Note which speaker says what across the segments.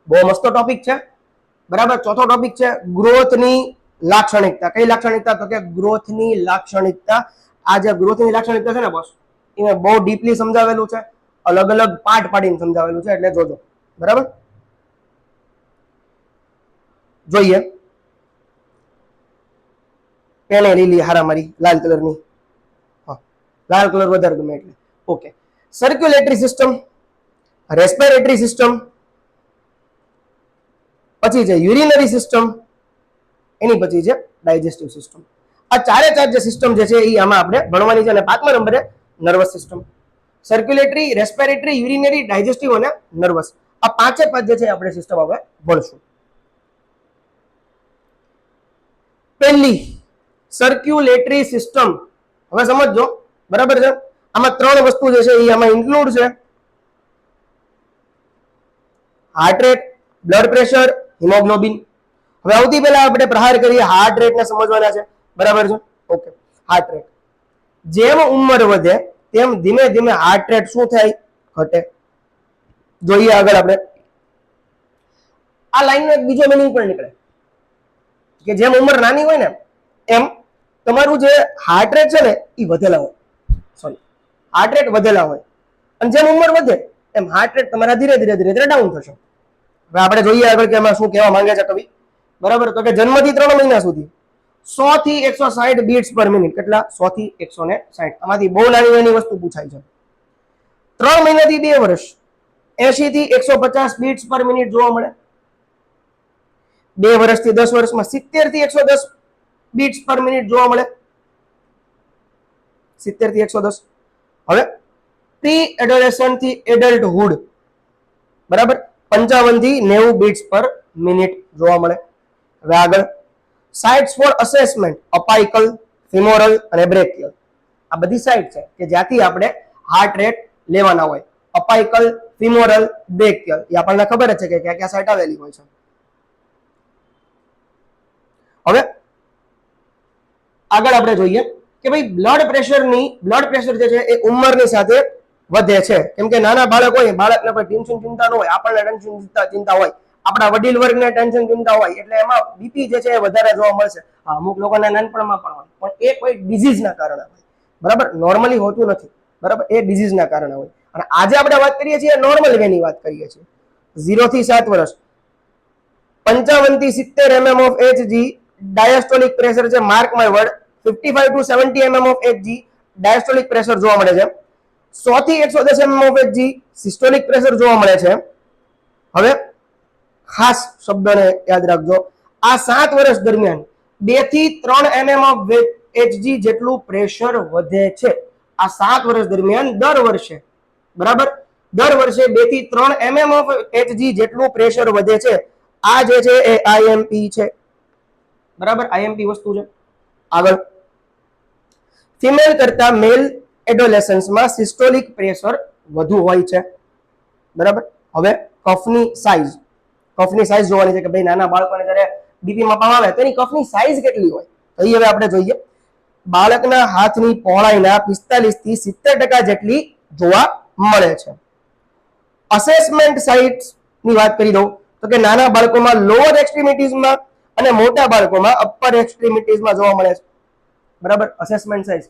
Speaker 1: બહુ મસ્ત ટોપિક છે, બરાબર. ચોથો ટોપિક છે ગ્રોથની લાક્ષણિકતા. કઈ લાક્ષણિકતા? તો કે ગ્રોથની લાક્ષણિકતા. આ જે ગ્રોથની લાક્ષણિકતા છે ને બોસ, એને બહુ ડીપલી સમજાવેલું છે, અલગ અલગ પાર્ટ પાડીને સમજાવેલું છે, એટલે જોજો, બરાબર. જોઈએ, પેને લીલી હારા મારી લાલ કલરની, હા લાલ કલર વધારે ગમે એટલે. Okay, circulatory system, respiratory system, પછી છે યુરિનરી સિસ્ટમ, એની પછી છે ડાયજેસ્ટિવ સિસ્ટમ. આ ચારે ચાર જે સિસ્ટમ જે છે એ આમાં આપણે ભણવાની છે. અને 5મા નંબરે nervous system. Circulatory, respiratory, urinary, digestive અને નર્વસ, આ પાંચે પાંચ જે છે આપણે સિસ્ટમ હવે ભણશું. પહેલી સર્ક્યુલેટરી સિસ્ટમ, હવે સમજો, બરાબર છે. આમાં ત્રણ વસ્તુ જે છે એ આમાં ઇન્ક્લુડ છે: heart rate, blood pressure, haemoglobin. હવે સૌથી પહેલા આપણે પ્રહાર કરીએ હાર્ટ રેટ ને સમજવાના છે, બરાબર છે. Okay, heart rate. જેમ ઉંમર વધે તેમ ધીમે ધીમે હાર્ટ રેટ શું થાય? ઘટે. જોઈએ આગળ આપણે. આ લાઈનનો એક બીજો મિનિંગ પણ નીકળે કે જેમ ઉંમર નાની હોય ને એમ તમારું જે હાર્ટ રેટ છે ને એ વધેલા હોય, સોરી, હાર્ટ રેટ વધેલા હોય, અને જેમ ઉંમર વધે એમ હાર્ટ રેટ તમારા ધીરે ધીરે ધીરે ધીરે ડાઉન થશે. હવે આપણે જોઈએ આગળ કે એમાં શું કહેવા માંગે છે કવિ, બરાબર. તો કે જન્મથી 3 મહિના સુધી 100 થી 160 બીટ્સ પર મિનિટ. કેટલા? 100 થી 160. આમાંથી બહુ નાની નાની વસ્તુ પૂછાય છે. 3 મહિનાથી 2 વર્ષ 80 થી 150 બીટ્સ પર મિનિટ જોવા મળે. 2 વર્ષથી 10 વર્ષમાં 70 થી 110 બીટ્સ પર મિનિટ જોવા મળે. 70 થી 110. હવે પ્રી એડોલેસન્ટ થી એડલ્ટહુડ, બરાબર, 55 થી 90 બીટ્સ પર મિનિટ જોવા મળે. હવે આગળ સાઇટ્સ ફોર અસેસમેન્ટ: અપાઇકલ, ફિમોરલ અને બ્રેકિયલ. આ બધી સાઇટ છે કે જ્યાંથી આપણે હાર્ટ રેટ લેવાના હોય. અપાઇકલ, ફિમોરલ, બ્રેકિયલ, એ આપણને ખબર જ છે કે ક્યાં ક્યાં સાઇટ આવેલી હોય છે. હવે આગળ આપણે જોઈએ કે ભાઈ બ્લડ પ્રેશર જે છે એ ઉંમરની સાથે વધે છે. કેમ કે નાના બાળક હોય, બાળકને કોઈ ટેન્શન ચિંતા ન હોય, આપણને ટેન્શન ચિંતા હોય, આપણા વડીલ વર્ગને ટેન્શન ચિંતા હોય, એટલે એમાં બીપી જે છે એ વધારે જોવા મળશે. અમુક લોકોના નાનપણમાં પણ હોય, પણ એ કોઈ ડિઝીઝના કારણે હોય, બરાબર, નોર્મલી હોતું નથી, બરાબર, એ ડિઝીઝના કારણે હોય. અને આજે આપણે વાત કરીએ છીએ નોર્મલ વેની વાત કરીએ છીએ. 0 થી 7 વર્ષ 55 થી 70 mm of Hg diastolic pressure છે. Mark my word, 55 to 70 mm of Hg diastolic pressure જોવા મળે છે. 100 થી 110 mm of Hg systolic pressure જોવા મળે છે. હવે ખાસ શબ્દને યાદ રાખજો, આ 7 વર્ષ દરમિયાન 2 થી 3 mm of Hg જેટલું પ્રેશર વધે છે. આ 7 વર્ષ દરમિયાન દર વર્ષે, બરાબર, દર વર્ષે 2 થી 3 mm of Hg જેટલું પ્રેશર વધે છે. આ જે છે એ આઈએમપી છે, બરાબર, આઈએમપી વસ્તુ છે. આગળ ફિમેલ કરતા મેલ એડોલેસન્સમાં સિસ્ટોલિક પ્રેશર વધુ હોય છે, બરાબર. હવે કફની સાઇઝ જોવાની છે કે ભાઈ નાના બાળકોને જ્યારે બીપી માપવામાં આવે તો એની કફની સાઇઝ કેટલી હોય. તો હવે આપણે જોઈએ. બાળકના હાથની પહોળાઈના 45 થી 70% જેટલી જોવા મળે છે. અસેસમેન્ટ સાઇટ્સ ની વાત કરી દઉં તો કે નાના બાળકોમાં લોઅર એક્સ્ટ્રીમિટીઝમાં અને મોટા બાળકોમાં અપર એક્સ્ટ્રીમિટીઝમાં જોવા મળે છે, બરાબર. અસેસમેન્ટ સાઇઝ,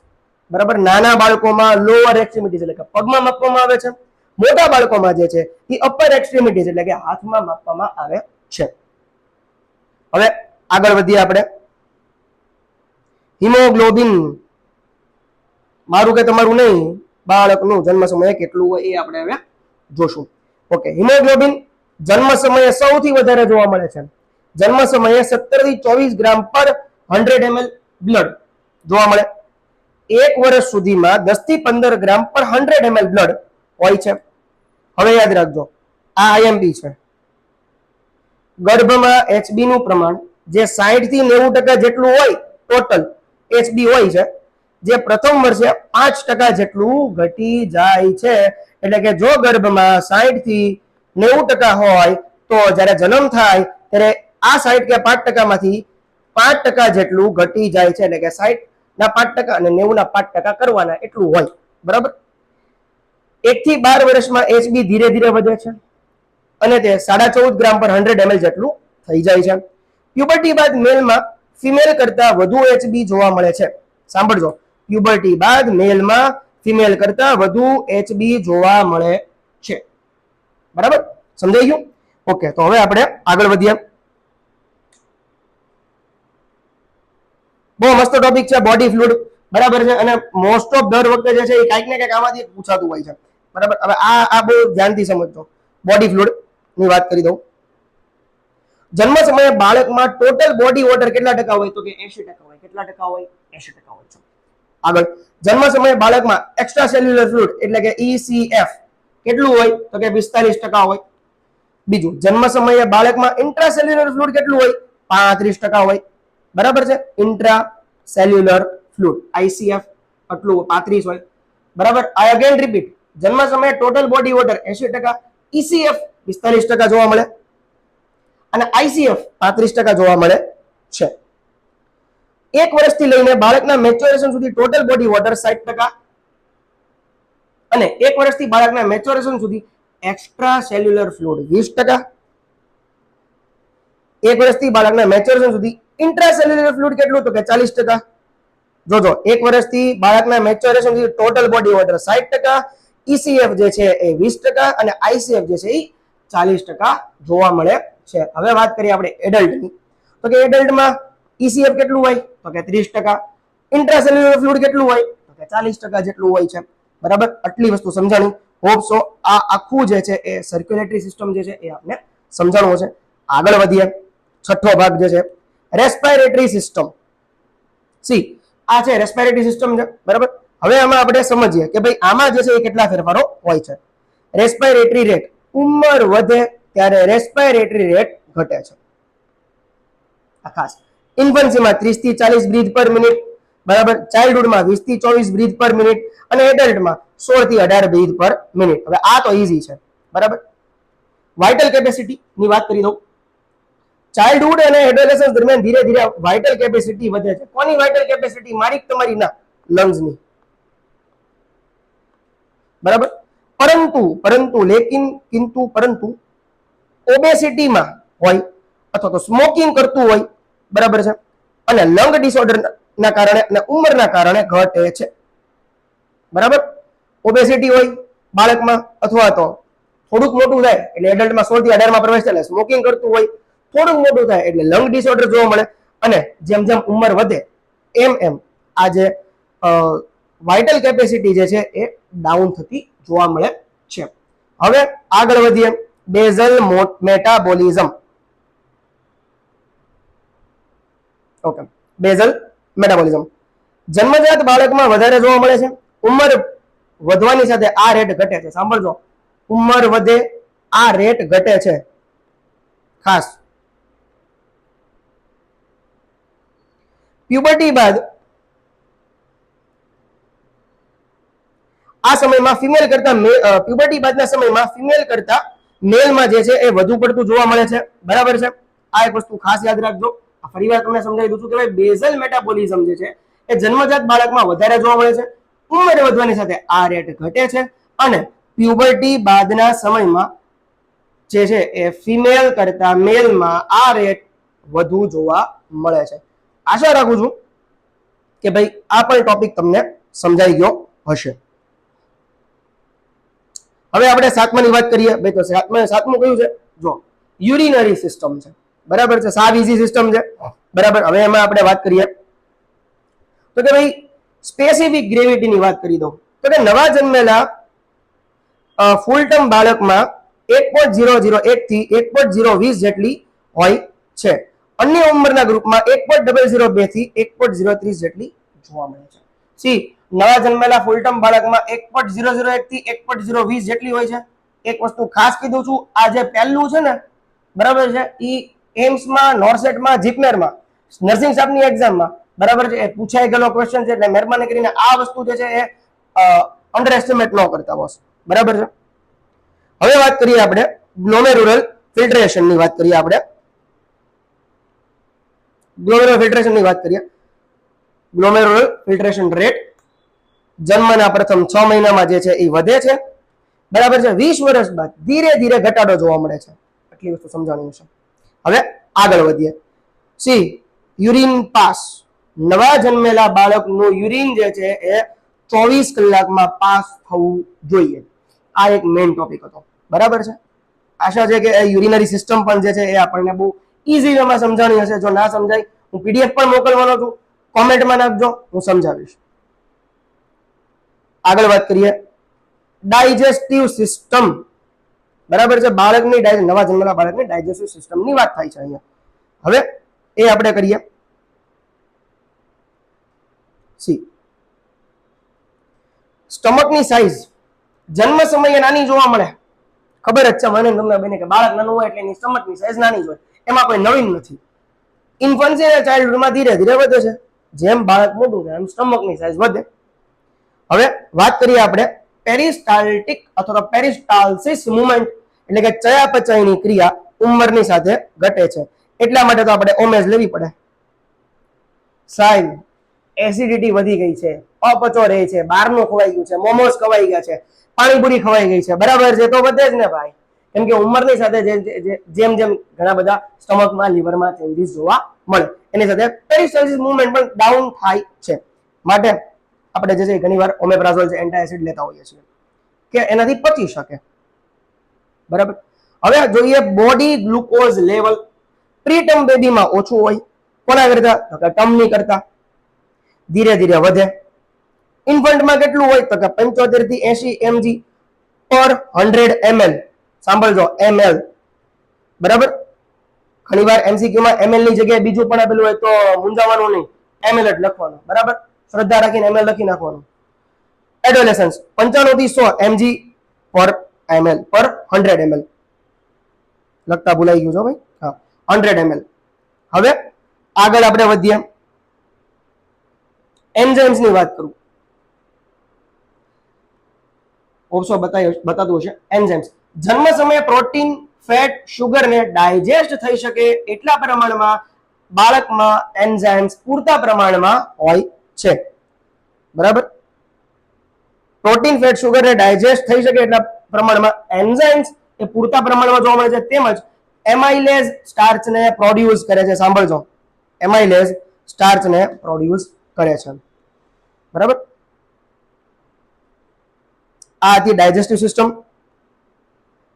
Speaker 1: બરાબર, નાના બાળકોમાં લોઅર એક્સ્ટ્રીમિટીઝ એટલે કે પગમાં માપવામાં આવે છે. મોટા બાળકોમાં જે છે એ અપર એક્સ્ટ્રીમિટીઝ એટલે કે હાથમાં માપવામાં આવે છે. હવે આગળ વધીએ આપણે. હિમોગ્લોબિન, મારું કે તમારું નહીં, બાળકનું જન્મ સમયે કેટલું હોય એ આપણે હવે જોશું. ઓકે, હિમોગ્લોબિન જન્મ સમયે સૌથી વધારે જોવા મળે છે. જન્મ સમયે 17 થી 24 ગ્રામ પર 100 ml બ્લડ જોવા મળે. 1 વર્ષ સુધીમાં 10 થી 15 ગ્રામ પર 100 ml બ્લડ હોય છે. હવે યાદ રાખજો, આ આઈએમપી છે. ગર્ભમાં એચબી નું પ્રમાણ જે 60 થી 90% જેટલું હોય, ટોટલ એચબી હોય છે, જે પ્રથમ વર્ષે 5% જેટલું ઘટી જાય છે. એટલે કે જો ગર્ભમાં 60 થી 90% હોય તો જ્યારે જન્મ થાય ત્યારે આ 60 કે 5% માંથી 5% જેટલું ઘટી જાય છે. એટલે કે 60 ના 5% અને 90 ના 5% કરવાના એટલું હોય, બરાબર. 1 થી 12 વર્ષમાં એચબી ધીરે ધીરે વધે છે. અને તે 14.5 ગ્રામ પર 100 ml જેટલું થઈ જાય છે. પ્યુબર્ટી બાદ મેલમાં ફિમેલ કરતા વધુ HB જોવા મળે છે. સાંભળજો, પ્યુબર્ટી બાદ મેલમાં ફિમેલ કરતા વધુ HB જોવા મળે છે. બરાબર, સમજાઈ ગયું? ઓકે, તો હવે આપણે આગળ વધીએ. બહુ મસ્ત ટોપિક છે બોડી ફ્લુઇડ, બરાબર છે, અને મોસ્ટ ઓફ દર વખતે જે છે એ કાંઈક ને કાંઈક આમાંથી પૂછાતું હોય છે. બરાબર, હવે આ બહુ ધ્યાનથી સમજજો. બોડી ફ્લુઇડ ની વાત કરી દઉં. જન્મ સમયે બાળકમાં ટોટલ બોડી વોટર કેટલા ટકા હોય? તો કે 80% હોય. કેટલા ટકા હોય? 80% હોય છે. આગળ, જન્મ સમયે બાળકમાં એક્સ્ટ્રા સેલ્યુલર ફ્લુઇડ એટલે કે ECF કેટલું હોય? તો કે 45% હોય. બીજું, જન્મ સમયે બાળકમાં ઇન્ટ્રા સેલ્યુલર ફ્લુઇડ કેટલું હોય? 35% હોય. બરાબર છે, ઇન્ટ્રા સેલ્યુલર ફ્લુઇડ ICF આટલું 35 હોય. બરાબર, આઈ અગેન રિપીટ, જન્મ સમયે ટોટલ બોડી વોટર 80%, ECF 45% જોવા મળે અને ICF 35% જોવા મળે છે. 1 વર્ષથી લઈને બાળકના મેચ્યોરેશન સુધી ટોટલ બોડી વોટર 60% અને 1 વર્ષથી બાળકના મેચ્યોરેશન સુધી એક્સ્ટ્રા સેલ્યુલર ફ્લુઇડ 20%. 1 વર્ષથી બાળકના મેચ્યોરેશન સુધી ઇન્ટ્રા સેલ્યુલર ફ્લુઇડ કેટલું? તો કે 40%. જોજો, 1 વર્ષથી બાળકના મેચ્યોરેશન સુધી ટોટલ બોડી વોટર 60%, ECF જે છે એ 20% અને ICF જે છે એ 40% જોવા મળે છે. હવે વાત કરીએ આપણે એડલ્ટની, તો કે એડલ્ટમાં ECF કેટલું હોય? તો કે 30%. ઇન્ટ્રાસેલ્યુલર ફ્લુઇડ કેટલું હોય? તો કે 40% જેટલું હોય છે. બરાબર, આટલી વસ્તુ સમજાણી. હોપ સો આ આખું જે છે એ સર્ક્યુલેટરી સિસ્ટમ જે છે એ આપને સમજાણવું છે. આગળ વધીએ. છઠ્ઠો ભાગ જે છે રેસ્પિરેટરી સિસ્ટમ. સી, આ છે રેસ્પિરેટરી સિસ્ટમ છે. બરાબર, હવે આમાં આપણે સમજીએ કે ભાઈ આમાં જે છે એ કેટલા ફેરફારો હોય છે. રેસ્પિરેટરી રેટ, ઉંમર વધે ત્યારે રેસ્પિરેટરી રેટ ઘટે છે. આ ખાસ ઇન્ફન્સીમાં 30 થી 40 બ્રીથ પર મિનિટ. બરાબર, ચાઇલ્ડહુડમાં 20 થી 24 બ્રીથ પર મિનિટ અને એડલ્ટમાં 16 થી 18 બ્રીથ પર મિનિટ. હવે આ તો ઈઝી છે. બરાબર, વાઇટલ કેપેસિટી ની વાત કરી દઉં. ચાઇલ્ડહુડ અને એડોલેસન્સ દરમિયાન ધીરે ધીરે વાઇટલ કેપેસિટી વધે છે. કોની વાઇટલ કેપેસિટી? મારી તમારી ના, લંગ્સની. બરાબર, પરંતુ ઓબેસિટીમાં હોય અથવા તો સ્મોકિંગ કરતું હોય, બરાબર છે, અને લંગ ડિસઓર્ડર ના કારણે અને ઉંમરના કારણે ઘટે છે. બરાબર, ઓબેસિટી હોય બાળકમાં અથવા તો થોડુંક મોટું થાય એટલે એડલ્ટમાં 16 થી 18 માં પ્રવેશ થાય, સ્મોકિંગ કરતું હોય થોડુંક મોટું થાય એટલે લંગ ડિસઓર્ડર જોવા મળે અને જેમ જેમ ઉંમર વધે એમ એમ આ જે વાઇટલ કેપેસિટી જે છે એ ડાઉન થતી જોવા મળે છે. હવે આગળ વધીએ. Basal metabolism. Okay, basal metabolism જન્મજાત બાળકમાં વધારે જોવા મળે છે. ઉંમર વધવાની સાથે આ રેટ ઘટે છે. સાંભળજો, ઉંમર વધે આ રેટ ઘટે છે. ખાસ પ્યુબર્ટી બાદ આ સમયમાં ફિમેલ કરતા પ્યુબર્ટી બાદના સમયમાં ફિમેલ કરતા મેલમાં જે છે એ વધુ પડતું જોવા મળે છે. બરાબર છે, આ એક વસ્તુ ખાસ યાદ રાખજો. ફરીવાર તમને સમજાવી દઉં છું કે ભાઈ બેઝલ મેટાબોલિઝમ જે છે એ જન્મજાત બાળકમાં વધારે જોવા મળે છે. ઉંમર વધવાની સાથે આ રેટ ઘટે છે અને પ્યુબર્ટી બાદના સમયમાં જે છે એ ફિમેલ કરતા મેલમાં આ રેટ વધુ જોવા મળે છે. આશા રાખું છું કે ભાઈ આ પણ ટોપિક તમને સમજાઈ ગયો હશે. હવે આપણે સાતમાની વાત કરીએ. ભાઈ તો સાતમું કયું છે? જો, યુરિનરી સિસ્ટમ છે. બરાબર છે, સાવ ઈઝી સિસ્ટમ છે. બરાબર, હવે એમાં આપણે વાત કરીએ તો કે ભાઈ સ્પેસિફિક ગ્રેવિટીની વાત કરી દઉં તો કે નવા જન્મેલા ફૂલ ટર્મ બાળકમાં 1.001 થી 1.020 જેટલી હોય છે. અન્ય ઉંમરના ગ્રુપમાં 1.002 થી 1.030 જેટલી જોવા મળે છે. સી, નવા જન્મેલા ફૂલ ટર્મ બાળકમાં 1.001 થી 1.020 જેટલી હોય છે. એક વસ્તુ ખાસ કીધું છું, આ જે પહેલું છે ને, બરાબર છે, ઈ એમ્સમાં, નોરસેટમાં, જીપમેરમાં, નર્સિંગ સ્ટાફની એક્ઝામમાં, બરાબર છે, એ પૂછાઈ ગયેલો ક્વેશ્ચન છે. એટલે મહેરબાની કરીને આ વસ્તુ જે છે એ અંડર એસ્ટિમેટ ન કરતા બોસ. બરાબર છે. હવે વાત કરીએ આપણે ગ્લોમેરુલર ફિલ્ટ્રેશનની વાત કરીએ. આપણે ગ્લોમેરુલર ફિલ્ટ્રેશનની વાત કરીએ. ગ્લોમેરુલર ફિલ્ટ્રેશન રેટ જન્મના પ્રથમ 6 મહિનામાં જે છે એ વધે છે બરાબર છે. 20 વર્ષ બાદ ધીરે ધીરે ઘટાડો જોવા મળે છે. આટલી વસ્તુ સમજાવવાની છે. હવે આગળ વધીએ. સી યુરિન પાસ, નવા જન્મેલા બાળકનું યુરિન જે છે એ 24 કલાકમાં પાસ થવું જોઈએ. આ એક મેઇન ટોપિક હતો. બરાબર છે. આશા છે કે યુરિનરી સિસ્ટમ પણ જે છે એ આપણને બહુ ઈઝી વેમાં સમજાણી હશે. જો ના સમજાય હું પીડીએફ પણ મોકલવાનો છું, કોમેન્ટમાં નાખજો, હું સમજાવીશ. આગળ વાત કરીએ. ડાયજેસ્ટિવ સિસ્ટમ, બરાબર છે. બાળકની નવા જન્મેલા બાળકની ડાયજેસ્ટિવ સિસ્ટમની વાત થાય છે અહીંયા. હવે એ આપણે કરીએ. સી સ્ટમકની સાઈઝ જન્મ સમયે નાની જોવા મળે, ખબર જ છે મને તમને બને કે બાળક નાનું હોય એટલે એની સ્ટમકની સાઈઝ નાની જ હોય, એમાં કોઈ નવીન નથી. ઇન્ફન્સી અને ચાઇલ્ડહુડમાં ધીરે ધીરે વધે છે. જેમ બાળક મોટું થાય એમ સ્ટમકની સાઈઝ વધે. હવે વાત કરીએ આપણે પેરિસ્ટાલ્ટિક અથવા પેરિસ્ટાલ્સિસ મુવમેન્ટ, એટલે કે ચયાપચયની ક્રિયા ઉંમરની સાથે ઘટે છે. એટલા માટે તો આપણે ઓમેજ લેવી પડે. સાહેબ એસિડિટી વધી ગઈ છે, અપચો રહે છે, બહારનું ખવાઈ ગયું છે, મોમોસ ખવાઈ ગયા છે, પાણીપુરી ખવાઈ ગઈ છે, બરાબર છે, તો વધે જ ને ભાઈ. કેમ કે ઉંમરની સાથે જેમ જેમ ઘણા બધા સ્ટમકમાં લીવરમાં ચેન્જીસ જોવા મળે, એની સાથે પેરિસ્ટાલ્સિસ મુવમેન્ટ પણ ડાઉન થાય છે. માટે આપણે જે છે ઘણીવાર ઓમેપ્રાઝોલ છે એન્ટાએસિડ લેતા હોઈએ છીએ કે એનાથી પચી શકે. બરાબર. હવે જોઈએ બોડી ગ્લુકોઝ લેવલ. પ્રીટર્મ બેબીમાં ઓછું હોય, કોના કરતા? તો કે ટર્મની કરતા. ધીરે ધીરે વધે. ઇન્ફન્ટમાં કેટલું હોય? તો કે 75 થી 80 mg પર 100 ml. સાંભળજો, ml. બરાબર. ઘણીવાર એમસીક્યુ માં ml ની જગ્યાએ બીજું પણ આપેલું હોય તો મૂંઝાવાનું નહીં, ml જ લખવાનું. બરાબર. શ્રદ્ધા રાખીને ml લખી નાખવાનું. એડોલેસન્સ 95 થી 100 mg પર ml પર 100 ml. લખતા ભૂલાઈ ગયું છો ભાઈ. હા, 100 ml. હવે આગળ આપણે વધીએ. એન્ઝાઇમ્સ ની વાત કરું. ઓપ્શો બતાતું હશે. એન્ઝાઇમ્સ જન્મ સમયે પ્રોટીન, ફેટ, શુગર ને ડાયજેસ્ટ થઈ શકે એટલા પ્રમાણમાં બાળકમાં એન્ઝાઇમ્સ પૂરતા પ્રમાણમાં હોય છે. બરાબર. પ્રોટીન, ફેટ, શુગર ને ડાયજેસ્ટ થઈ શકે એટલા પ્રમાણમાં એન્ઝાઇમ્સ એ પૂરતા પ્રમાણમાં જોવા મળે છે. તેમજ એમાઇલેઝ સ્ટાર્ચને પ્રોડ્યુસ કરે છે. સાંભળજો, એમાઇલેઝ સ્ટાર્ચને પ્રોડ્યુસ કરે છે. બરાબર. આ હતી ડાયજેસ્ટિવ સિસ્ટમ.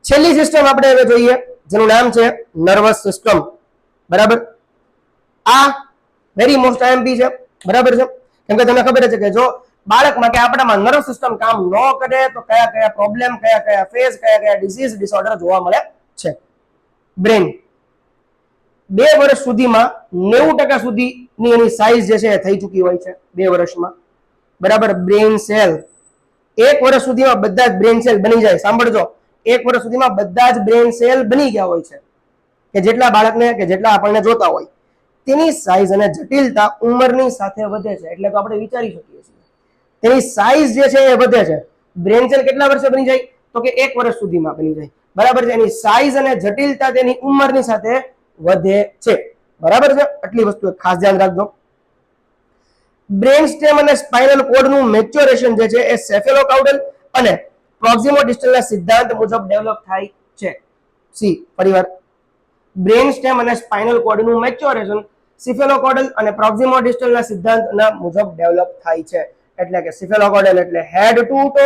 Speaker 1: છેલ્લી સિસ્ટમ આપણે હવે જોઈએ, જેનું નામ છે નર્વસ સિસ્ટમ. બરાબર. આ વેરી મોસ્ટ આઈએમપી છે. બરાબર છે. કેમ કે તમને ખબર છે કે જો બાળકમાં કે આપણામાં નર્વસ સિસ્ટમ કામ ન કરે તો કયા કયા પ્રોબ્લેમ, કયા કયા ફેઝ, કયા કયા ડિસીઝ, ડિસઓર્ડર જોવા મળે છે. બ્રેન 2 વર્ષ સુધીમાં 90% સુધીની એની સાઈઝ જે છે એ થઈ ચૂકી હોય છે 2 વર્ષમાં. બરાબર. બ્રેન સેલ 1 વર્ષ સુધીમાં બધા જ બ્રેન સેલ બની જાય. સાંભળજો, 1 વર્ષ સુધીમાં બધા જ બ્રેન સેલ બની ગયા હોય છે, કે જેટલા બાળકને કે જેટલા આપણને જોતા હોય. તેની સાઈઝ અને જટિલતા ઉંમરની સાથે વધે છે. એટલે તો આપણે વિચારી શકીએ છીએ તેની સાઈઝ જે છે એ વધે છે. બ્રેન સેલ કેટલા વર્ષે બની જાય? તો કે 1 વર્ષ સુધીમાં બની જાય. બરાબર છે. એની સાઈઝ અને જટિલતા તેની ઉંમરની સાથે વધે છે. બરાબર છે. આટલી વસ્તુ ખાસ ધ્યાન રાખજો. બ્રેન સ્ટેમ અને સ્પાઇનલ કોર્ડનું મેચ્યોરેશન જે છે એ સેફેલોકાઉડલ અને પ્રોક્સિમોડિસ્ટલના સિદ્ધાંત મુજબ ડેવલપ થાય છે. સી ફરીવાર, બ્રેન સ્ટેમ અને સ્પાઇનલ કોર્ડનું મેચ્યોરેશન સિફેલોકોડલ અને પ્રોક્સિમોડિસ્ટલના સિદ્ધાંતના મુજબ ડેવલપ થાય છે. એટલે કે સિફેલોકોડલ એટલે હેડ ટુ ટો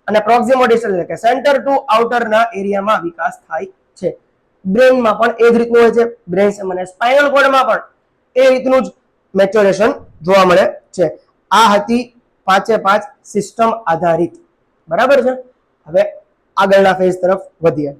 Speaker 1: અને પ્રોક્સિમોડિસ્ટલ એટલે કે સેન્ટર ટુ આઉટરના એરિયામાં વિકાસ થાય છે. બ્રેનમાં પણ એ જ રીતનું હોય છે. બ્રેન સ્ટેમ અને સ્પાઇનલ કોર્ડમાં પણ એ રીતનું જ મેચ્યોરેશન જોવા મળે છે. આ હતી 5 સિસ્ટમ આધારિત. બરાબર છે. હવે આગળના ફેઝ તરફ વધીએ.